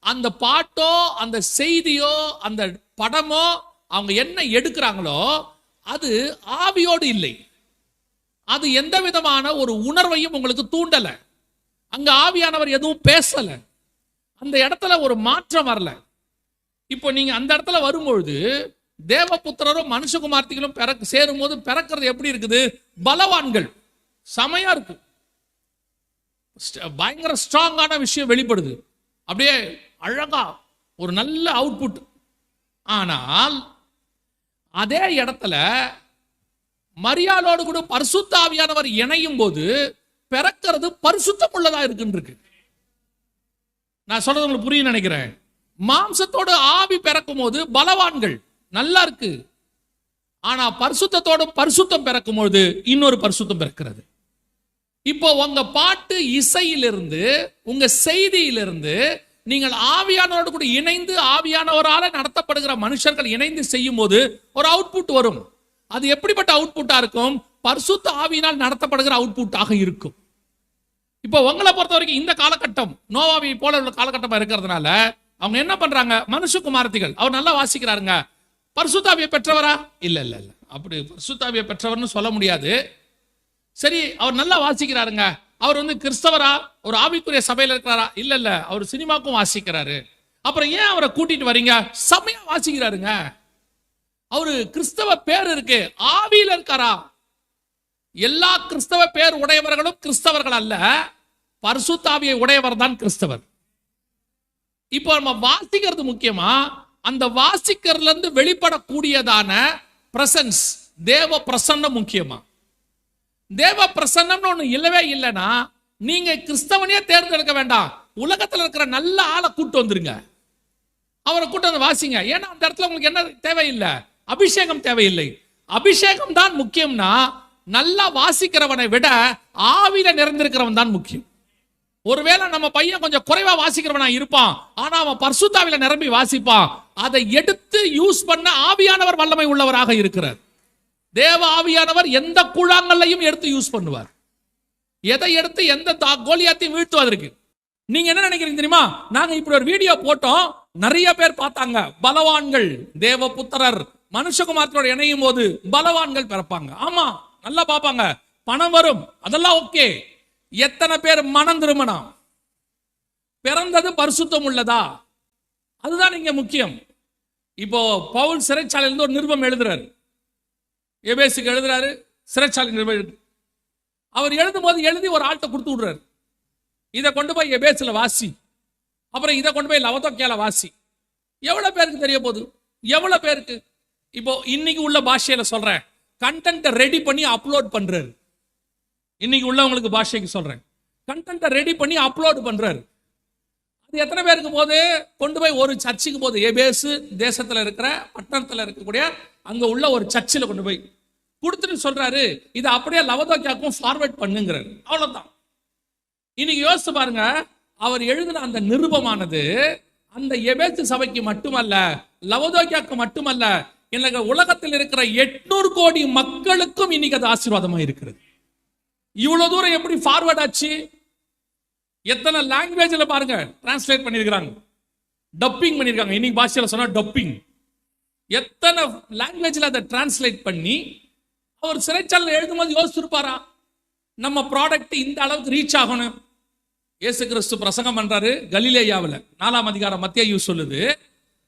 [SPEAKER 2] அந்த பாட்டோ அந்த செய்தியோ அந்த படமோ அவங்க என்ன எடுக்கிறாங்களோ அது ஆவியோடு இல்லை. அது எந்த விதமான ஒரு உணர்வையும் உங்களுக்கு தூண்டல.
[SPEAKER 3] அங்க ஆவியானவர் எதுவும் பேசல. அந்த இடத்துல ஒரு மாற்றம் வரல. இப்போ நீங்க அந்த இடத்துல வரும்பொழுது தேவபுத்திரரும் மனுஷகுமார்த்திகளும் சேரும் போது பிறக்கிறது எப்படி இருக்குது? பலவான்கள். செமையா இருக்கு. பயங்கர ஸ்ட்ராங்கான விஷயம் வெளிப்படுது. அப்படியே அழகா ஒரு நல்ல அவுட்புட். ஆனால் அதே இடத்துல மரியாளோடு கூட பரிசுத்த ஆவியானவர் இணையும் போது பிறக்கிறது பரிசுத்தம் உள்ளதா இருக்குன்னு. நான் சொல்றது உங்களுக்கு புரியும் நினைக்கிறேன். மாம்சத்தோடு ஆவி பிறக்கும் போது பலவான்கள் நல்லா இருக்கு. ஆனா பரிசுத்தத்தோடு பரிசுத்தம் பிறக்கும் போது இன்னொரு பரிசுத்தம் பிறக்கிறது. இப்போ உங்க பாட்டு இசையிலிருந்து உங்க செய்தியிலிருந்து நீங்கள் ஆவியானவரோடு கூட இணைந்து ஆவியானவரால் நடத்தப்படுகிற மனுஷர்கள் இணைந்து செய்யும் போது ஒரு அவுட்புட் வரும். அது எப்படிப்பட்ட அவுட்புட்டா இருக்கும்? பரிசுத்த ஆவியினால் நடத்தப்படுகிற அவுட்புட்டாக இருக்கும். இப்போ உங்களை பொறுத்த வரைக்கும் இந்த காலகட்டம் நோவாவை போல உள்ள காலகட்டமா இருக்கிறதுனால அவங்க என்ன பண்றாங்க? மனுஷகுமாரத்திகள். அவர் நல்லா வாசிக்கிறாருங்க. பரிசுத்தாவியை பெற்றவரா? இல்ல இல்ல இல்ல, அப்படி பரிசுத்தாவியை பெற்றவர்னு சொல்ல முடியாது. சரி, அவர் நல்லா வாசிக்கிறாருங்க. அவர் கிறிஸ்தவரா? ஒரு ஆவிக்குரிய சபையில இருக்கிறாரா? இல்ல இல்ல, அவர் சினிமாக்கும் வாசிக்கிறாரு. அப்புறம் ஏன் அவரை கூட்டிட்டு வரீங்க? செமையா வாசிக்கிறாருங்க. அவரு கிறிஸ்தவ பேர் இருக்கு, ஆவியில இருக்காரா? எல்லா கிறிஸ்தவ பேர் உடையவர்களும் கிறிஸ்தவர்கள் அல்ல, பரிசுத்தாவியை உடையவர் தான் கிறிஸ்தவர். இப்போ நம்ம வாசிக்கிறது முக்கியமா, அந்த வாசிக்கிறதுல இருந்து வெளிப்படக்கூடியதான பிரசன்ஸ், தேவ பிரசன்னம் முக்கியமா? தேவ பிரசன்னம்னு ஒண்ணு இல்லவே இல்லைன்னா நீங்க கிறிஸ்தவனையே தேர்ந்தெடுக்க வேண்டாம், உலகத்தில் இருக்கிற நல்ல ஆளை கூட்டு வந்துருங்க, அவரை கூட்டு வந்து வாசிங்க. ஏன்னா அந்த இடத்துல உங்களுக்கு என்ன தேவையில்லை? அபிஷேகம் தேவையில்லை. அபிஷேகம் தான் முக்கியம்னா நல்லா வாசிக்கிறவனை விட ஆவியில நிறைந்திருக்கிறவன் தான் முக்கியம். ஒருவேளை நம்ம பையன் கொஞ்சம் குறைவா வாசிக்கிறவனா இருப்பான், ஆனா அவன் பரிசுத்தாவில நிரம்பி வாசிப்பான். அதை எடுத்து யூஸ் பண்ண ஆவியானவர் வல்லமை உள்ளவராக இருக்கிறார். தேவ ஆவியானவர் எந்த குழாங்களையும் எடுத்து யூஸ் பண்ணுவார். எதை எடுத்து எந்த கோலியாத்தையும் வீழ்த்துவதற்கு. நீங்க என்ன நினைக்கிறீங்க தெரியுமா? நாங்க இப்படி ஒரு வீடியோ போட்டோம், நிறைய பேர் பார்த்தாங்க. பலவான்கள், தேவ புத்திரர் மனுஷகுமாரத்தோட இணையும் போது பலவான்கள் பிறப்பாங்க. ஆமா, நல்லா பார்ப்பாங்க, பணம் வரும், அதெல்லாம் ஓகே. எத்தனை பேர் மனம் திருமணம்? பிறந்தது பரிசுத்தம் உள்ளதா? அதுதான் இங்க முக்கியம். இப்போ பவுல் சிறைச்சாலையிலிருந்து ஒரு நிருபம் எழுதுறாரு, எபேசுக்கு எழுதுறாரு, சிறைச்சாலை நிருபம். அவர் எழுதும் போது எழுதி ஒரு ஆள்கிட்ட கொடுத்து விடுறாரு, இதை கொண்டு போய் எபேசுல வாசி, அப்புறம் இதை கொண்டு போய் லவோதிக்கேயால வாசி. எவ்வளவு பேருக்கு தெரிய போகுது? எவ்வளவு பேருக்கு? இப்போ இன்னைக்கு உள்ள பாஷையில சொல்றேன், கண்டென்ட்டை ரெடி பண்ணி அப்லோட் பண்றாரு. இன்னைக்கு உள்ளவங்களுக்கு பாஷைக்கு சொல்றேன், கண்டென்ட்டை ரெடி பண்ணி அப்லோட் பண்றாரு. அது எத்தனை பேருக்கு போது? கொண்டு போய் ஒரு சர்ச்சுக்கு போகுது. எபேசு தேசத்துல இருக்கிற பட்டணத்துல இருக்கக்கூடிய அங்க உள்ள ஒரு சர்ச்சில் கொண்டு போய் கொடுத்துட்டு சொல்றாரு, இதை அப்படியே லவோதிக்கேயாவுக்கும் ஃபார்வர்ட் பண்ணுங்கிறாரு. அவ்வளவுதான். இன்னைக்கு யோசிச்சு பாருங்க, அவர் எழுதின அந்த நிருபமானது அந்த எபேசு சபைக்கு மட்டுமல்ல, லவோதிக்கேயாவுக்கு மட்டுமல்ல, எனக்கு உலகத்தில் இருக்கிற 800 கோடி மக்களுக்கும் இன்னைக்கு அது ஆசீர்வாதமா இருக்கிறது. இவ்வளவு தூரம் எப்படி ஃபார்வர்ட் ஆச்சு? எத்தனை லாங்குவேஜ்ல பாருங்க டிரான்ஸ்லேட் பண்ணிருக்காங்க, டப்பிங் பண்ணிருக்காங்க. இன்னைக்கு பாஷையில சொன்னா டப்பிங். எத்தனை லாங்குவேஜ்ல அதை டிரான்ஸ்லேட் பண்ணி அவர் சிறைச்சாலையில் எழுதும்போது யோசிச்சிருப்பாரா, நம்ம ப்ராடக்ட் இந்த அளவுக்கு ரீச் ஆகணும்? இயேசு கிறிஸ்து பிரசங்கம் பண்றாரு கலிலேயாவில், 4ஆம் அதிகாரம் மத்தேயு சொல்லுது.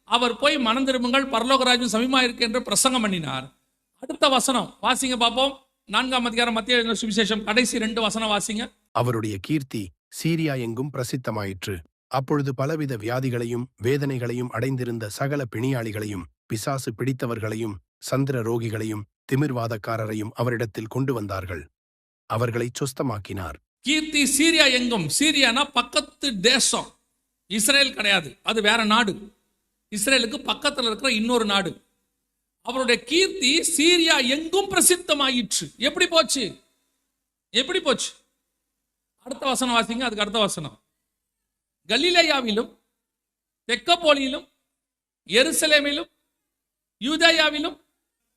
[SPEAKER 3] அவர் போய் மனம் திரும்புங்கள், பரலோக ராஜ்யம் சமீபமா இருக்கு என்று பிரசங்கம் பண்ணினார். அடுத்த வசனம் வாசிங்க பாப்போம். 4ஆம் அதிகாரம் மத்தேயு சுவிசேஷம் கடைசி 2 வசனம் வாசிங்க.
[SPEAKER 4] அவருடைய கீர்த்தி சீரியா எங்கும் பிரசித்தமாயிற்று. அப்பொழுது பலவித வியாதிகளையும் வேதனைகளையும் அடைந்திருந்த சகல பிணியாளிகளையும் பிசாசு பிடித்தவர்களையும் சந்திர ரோகிகளையும் திமிர்வாதக்காரரையும் அவரிடத்தில் கொண்டு வந்தார்கள். அவர்களை சொஸ்தமாக்கினார்.
[SPEAKER 3] கீர்த்தி சீரியா எங்கும். சீரியானா பக்கத்து தேசம், இஸ்ரேல் கிடையாது, அது வேற நாடு. இஸ்ரேலுக்கு பக்கத்தில் இருக்கிற இன்னொரு நாடு. அவருடைய கீர்த்தி சீரியா எங்கும் பிரசித்தமாயிற்று. எப்படி போச்சு? எப்படி போச்சு? அடுத்த வசனம் வாசிங்க. அதுக்கு அடுத்த வசனம், கலிலேயாவிலும் தெக்கப்போலியிலும் எருசலேமிலும் யூதேயாவிலும்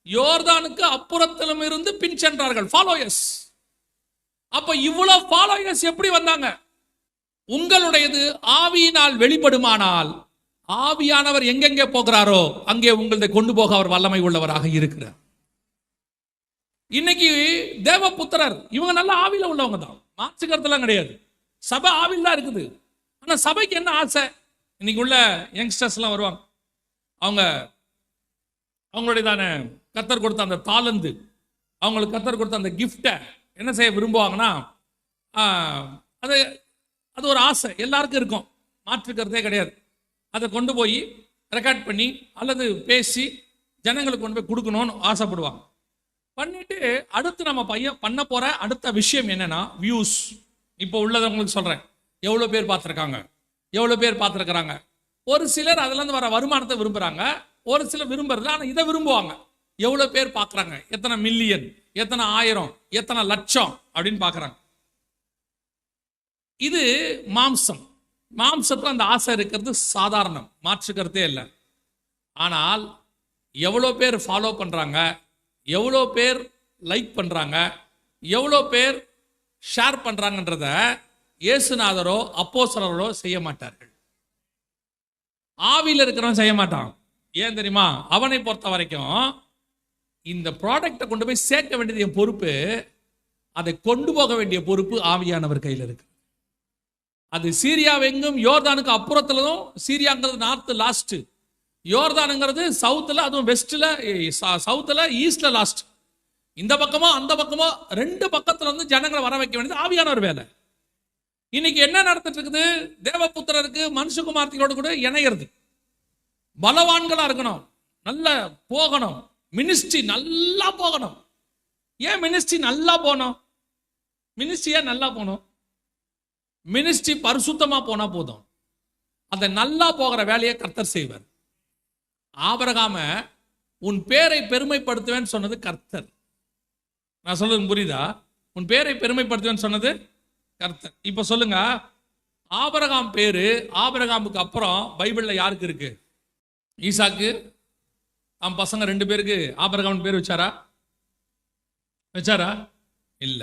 [SPEAKER 3] யோர்தானுக்கு அப்புறத்திலும் இருந்து பின் சென்றார்கள். ஃபாலோயர்ஸ். அப்ப இவ்வளவு ஃபாலோயர்ஸ் எப்படி வந்தாங்க? உங்களுடையது ஆவியினால் வெளிப்படுமானால், ஆவியானவர் எங்கெங்கே போகிறாரோ அங்கே உங்களை கொண்டு போக அவர் வல்லமை உள்ளவராக இருக்கிறார். இன்னைக்கு தேவபுத்திரர் இவங்க நல்ல ஆவியில உள்ளவங்க தான், மாற்றுக்கிறதுலாம் கிடையாது. சபை ஆவியில் தான் இருக்குது. ஆனா சபைக்கு என்ன ஆசை? இன்னைக்கு உள்ள யங்ஸ்டர்ஸ் எல்லாம் வருவாங்க, அவங்களுடையதான கர்த்தர் கொடுத்த அந்த தாளந்து, அவங்களுக்கு கர்த்தர் கொடுத்த அந்த கிஃப்டை என்ன செய்ய விரும்புவாங்கன்னா, அது அது ஒரு ஆசை எல்லாருக்கும் இருக்கும், மாற்றுக்கிறதே கிடையாது. அதை கொண்டு போய் ரெக்கார்ட் பண்ணி அல்லது பேசி ஜனங்களுக்கு கொண்டு போய் கொடுக்கணும்னு ஆசைப்படுவாங்க. பண்ணிட்டு அடுத்து நம்ம பண்ண போற அடுத்த விஷயம் என்னன்னா வியூஸ். இப்போ உள்ளதை உங்களுக்கு சொல்றேன், எவ்வளோ பேர் பார்த்துருக்காங்க, எவ்வளோ பேர் பார்த்துருக்குறாங்க. ஒரு சிலர் அதுலேருந்து வர வருமானத்தை விரும்புகிறாங்க, ஒரு சிலர் விரும்புறது, ஆனால் இதை விரும்புவாங்க. எவ்வளோ பேர் பார்க்குறாங்க, எத்தனை மில்லியன், எத்தனை ஆயிரம், எத்தனை லட்சம் அப்படின்னு பார்க்குறாங்க. இது மாம்சத்தில் அந்த ஆசை இருக்கிறது சாதாரணம், மாற்றுக்கிறதே இல்லை. ஆனால் எவ்வளோ பேர் ஃபாலோ பண்ணுறாங்க, எவ்வளோ பேர் லைக் பண்ணுறாங்க, எவ்வளோ பேர் ஷேர் பண்ணுறாங்கன்றத இயேசுநாதரோ அப்போஸ்தலரோ செய்ய மாட்டார்கள். ஆவியில் இருக்கிறவன் செய்ய மாட்டான். ஏன் தெரியுமா? அவனை பொறுத்த வரைக்கும் இந்த ப்ராடக்டை கொண்டு போய் சேர்க்க வேண்டியது என் பொறுப்பு, அதை கொண்டு போக வேண்டிய பொறுப்பு ஆவியானவர் கையில் இருக்கு. அது சீரியாவெங்கும் யோர்தானுக்கு அப்புறத்துலதும், சீரியாங்கிறது நார்த்து லாஸ்ட், யோர்தானுங்கிறது சவுத்தில், அதுவும் வெஸ்ட்ல, சவுத்தில் ஈஸ்ட்ல லாஸ்ட். இந்த பக்கமோ அந்த பக்கமோ ரெண்டு பக்கத்துல இருந்து ஜனங்களை வர வைக்க வேண்டியது ஆவியானவர் வேலை. இன்னைக்கு என்ன நடந்துட்டு இருக்குது? தேவபுத்திரருக்கு மனுஷகுமார்த்திகளோடு கூட இணையிறது. பலவான்களா இருக்கணும், நல்ல போகணும், மினிஸ்ட்ரி நல்லா போகணும். ஏன் மினிஸ்ட்ரி நல்லா போகணும்? மினிஸ்ட்ரியா நல்லா போகணும், மினிஸ்ட்ரி பரிசுத்தமா போனா போதும். அந்த நல்லா போகிற வேலையை கர்த்தர் செய்வார். ஆபிரகாம உன் பேரை பெருமைப்படுத்துவேன்னு சொன்னது கர்த்தர். நான் சொல்றது புரியுதா? உன் பேரை பெருமைப்படுத்துவேன்னு சொன்னது கர்த்தர். இப்ப சொல்லுங்க, ஆபிரகாம் பேரு, ஆபிரகாமுக்கு அப்புறம் பைபிள்ல யாருக்கு இருக்கு? ஈசாக்கு அவன் பசங்க 2 பேருக்கு ஆபிரகாம் பேர் வச்சாரா? இல்ல.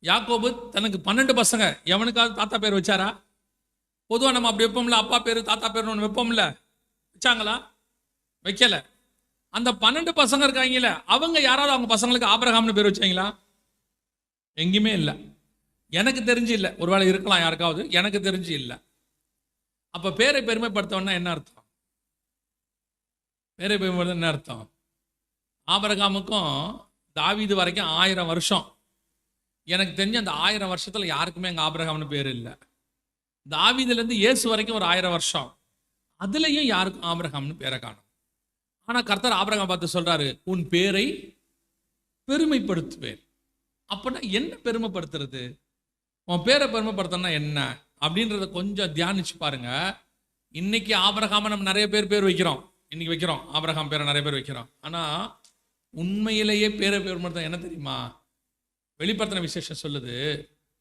[SPEAKER 3] யாக்கோபு தனக்கு 12 பசங்க, எவனுக்காவது தாத்தா பேர் வச்சாரா? பொதுவாக நம்ம அப்படி வைப்போம்ல, அப்பா பேரு தாத்தா பேர் ஒன்று வைப்போம்ல, வச்சாங்களா? வைக்கல. அந்த 12 பசங்க இருக்காங்கல்ல, அவங்க யாராவது அவங்க பசங்களுக்கு ஆபிரகாம்னு பேர் வச்சாங்களா? எங்கேயுமே இல்லை, எனக்கு தெரிஞ்சு இல்லை. ஒருவேளை இருக்கலாம் யாருக்காவது, எனக்கு தெரிஞ்சு இல்லை. அப்ப பேரை பெருமைப்படுத்தவன்னா என்ன அர்த்தம்? பேரை பெருமைப்படுத்த என்ன அர்த்தம்? ஆபிரகாமுக்கும் தாவீது வரைக்கும் 1000 வருஷம். எனக்கு தெரிஞ்சு அந்த 1000 வருஷத்துல யாருக்குமே எங்க ஆபிரகாம்னு பேர் இல்லை. தாவீதுலேருந்து இயேசு வரைக்கும் ஒரு 1000 வருஷம், அதுலயும் யாருக்கும் ஆபிரகாம்னு பேரை காணும். ஆனா கர்த்தர் ஆபிரகாம் பார்த்து சொல்றாரு, உன் பேரை பெருமைப்படுத்துவேன். அப்படின்னா என்ன பெருமைப்படுத்துறது? உன் பேரை பெருமைப்படுத்தனா என்ன அப்படின்றத கொஞ்சம் தியானிச்சு பாருங்க. இன்னைக்கு ஆபிரகாம நம்ம நிறைய பேர் வைக்கிறோம், இன்னைக்கு வைக்கிறோம், ஆபிரகாம் பேரை நிறைய பேர் வைக்கிறோம். ஆனா உண்மையிலேயே பேரை பெருமைப்படுத்த என்ன தெரியுமா? வெளிப்படுத்தின விசேஷம் சொல்லுது,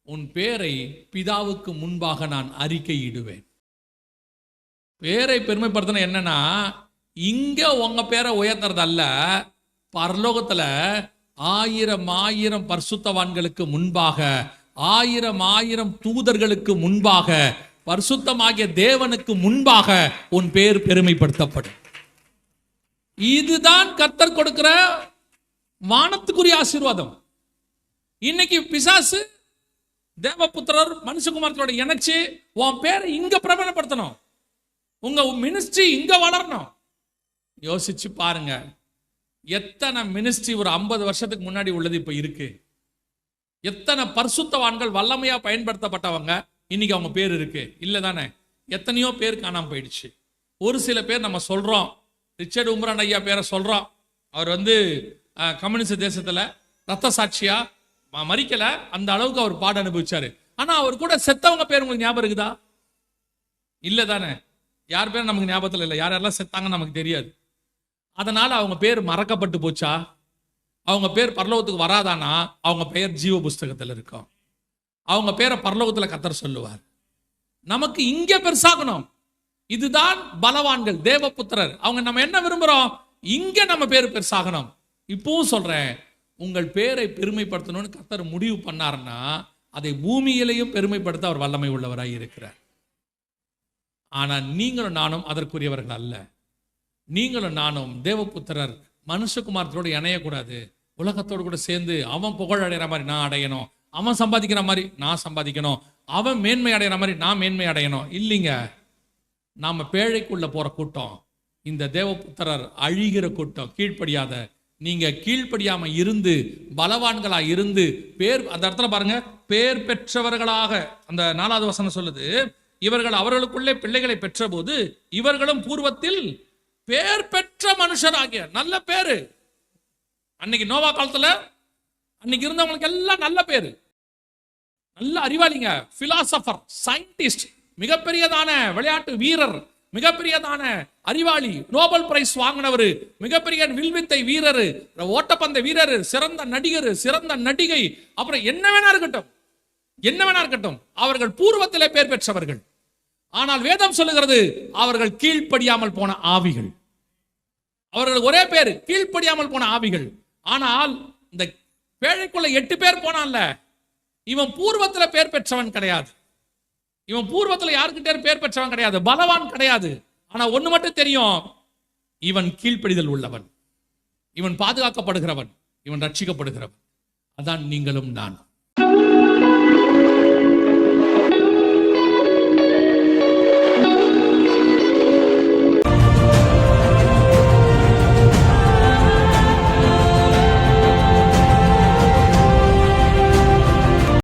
[SPEAKER 3] உன் பேரை பிதாவுக்கு முன்பாக நான் அறிக்கையிடுவேன். பேரை பெருமைப்படுத்தின என்னன்னா, இங்க உங்க பேரை உயர்த்துறது அல்ல, பரலோகத்துல 1000 பரிசுத்தவான்களுக்கு முன்பாக, 1000 தூதர்களுக்கு முன்பாக, பரிசுத்தமாகிய தேவனுக்கு முன்பாக உன் பேர் பெருமைப்படுத்தப்படும். இதுதான் கர்த்தர் கொடுக்கிற வானத்துக்குரிய ஆசீர்வாதம். இன்னைக்கு பிசாசு தேவபுத்திரர் மனுஷகுமாரத்தோட இணைச்சு உன் பேரை இங்க பிரபலப்படுத்தணும், உங்க மினிஸ்ட்ரி இங்க வளரணும். யோசிச்சு பாருங்க, எத்தனை மினிஸ்ட்ரி ஒரு 50 வருஷத்துக்கு முன்னாடி உள்ளது இப்ப இருக்கு. எத்தனை பரிசுத்தவான்கள் வல்லமையா பயன்படுத்தப்பட்டவங்க இன்னைக்கு அவங்க பேர் இருக்கு இல்ல தானே? எத்தனையோ பேர் காணாம போயிடுச்சு. ஒரு சில பேர் நம்ம சொல்றோம், ரிச்சர்ட் உம்ரான் ஐயா பேரை சொல்றோம். அவர் கம்யூனிஸ்ட் தேசத்துல ரத்த சாட்சியா மறிக்கல, அந்த அளவுக்கு அவர் பாட அனுபவிச்சாரு. ஆனா அவர் கூட செத்தவங்க பேர் உங்களுக்கு ஞாபகம் இருக்குதா? இல்ல தானே? யார் பேர் நமக்கு ஞாபகத்தில் இல்லை, யாரெல்லாம் செத்தாங்கன்னு நமக்கு தெரியாது. அதனால அவங்க பேர் மறக்கப்பட்டு போச்சா? அவங்க பேர் பரலோகத்துக்கு வராதானா? அவங்க பெயர் ஜீவ புஸ்தகத்தில் இருக்கும். அவங்க பேரை பரலோகத்துல கர்த்தர் சொல்லுவார். நமக்கு இங்க பெருசாகணும். இதுதான் பலவான்கள், தேவபுத்திரர். அவங்க நம்ம என்ன விரும்புறோம்? இங்க நம்ம பேர் பெருசாகணும். இப்பவும் சொல்றேன், உங்கள் பேரை பெருமைப்படுத்தணும்னு கர்த்தர் முடிவு பண்ணாருன்னா அதை பூமியிலையும் பெருமைப்படுத்த அவர் வல்லமை உள்ளவராய் இருக்கிறார். ஆனா நீங்களும் நானும் அதற்குரியவர்கள் அல்ல. நீங்களும் நானும் தேவபுத்திரர் மனுஷகுமாரத்தோடு இணையக்கூடாது. உலகத்தோடு கூட சேர்ந்து அவன் புகழ் அடைகிற மாதிரி நான் அடையணும், அவன் சம்பாதிக்கிற மாதிரி நான் சம்பாதிக்கணும், அவன் மேன்மை அடைகிற மாதிரி நான் மேன்மை அடையணும். இல்லைங்க, நாம பேழைக்குள்ள போற கூட்டம், இந்த தேவபுத்திரர் அழிகிற கூட்டம், கீழ்ப்படியாத. நீங்க கீழ்ப்படியாம இருந்து பலவான்களா இருந்து பேர், அந்த இடத்துல பாருங்க, பேர் பெற்றவர்களாக அந்த 4வது வசனம் சொல்லுது, இவர்கள் அவர்களுக்குள்ளே பிள்ளைகளை பெற்ற போது இவர்களும் பூர்வத்தில் பேர் பெற்ற மனுஷராகிய. நல்ல பேரு. அன்னைக்கு நோவா காலத்துல அன்னைக்கு இருந்தவங்களுக்கு எல்லாம் நல்ல பேரு, நல்ல அறிவாளிங்க, பிலாசபர், சயின்டிஸ்ட், மிகப்பெரியதான விளையாட்டு வீரர், மிகப்பெரியதான அறிவாளி, நோபல் பிரைஸ் வாங்கினவர், மிகப்பெரிய வில்வித்தை வீரர், ஓட்டப்பந்த வீரர், சிறந்த நடிகர், சிறந்த நடிகை, அப்புறம் என்ன வேணா இருக்கட்டும், என்ன வேணா இருக்கட்டும், அவர்கள் பூர்வத்திலே பேர் பெற்றவர்கள். ஆனால் வேதம் சொல்லுகிறது அவர்கள் கீழ்ப்படியாமல் போன ஆவிகள். அவர்கள் ஒரே பேரு, கீழ்ப்படியாமல் போன ஆவிகள். ஆனால் இந்த பேழைக்குள்ள 8 பேர் போனான்ல, இவன் பூர்வத்துல பேர் பெற்றவன் கிடையாது. இவன் பூர்வத்துல யாருக்கிட்டே பேர் பெற்றவன் கிடையாது, பலவான் கிடையாது. ஆனா ஒண்ணு மட்டும் தெரியும், இவன் கீழ்ப்படிதல் உள்ளவன், இவன் பாதுகாக்கப்படுகிறவன், இவன் ரட்சிக்கப்படுகிறவன். அதான் நீங்களும் நானும்.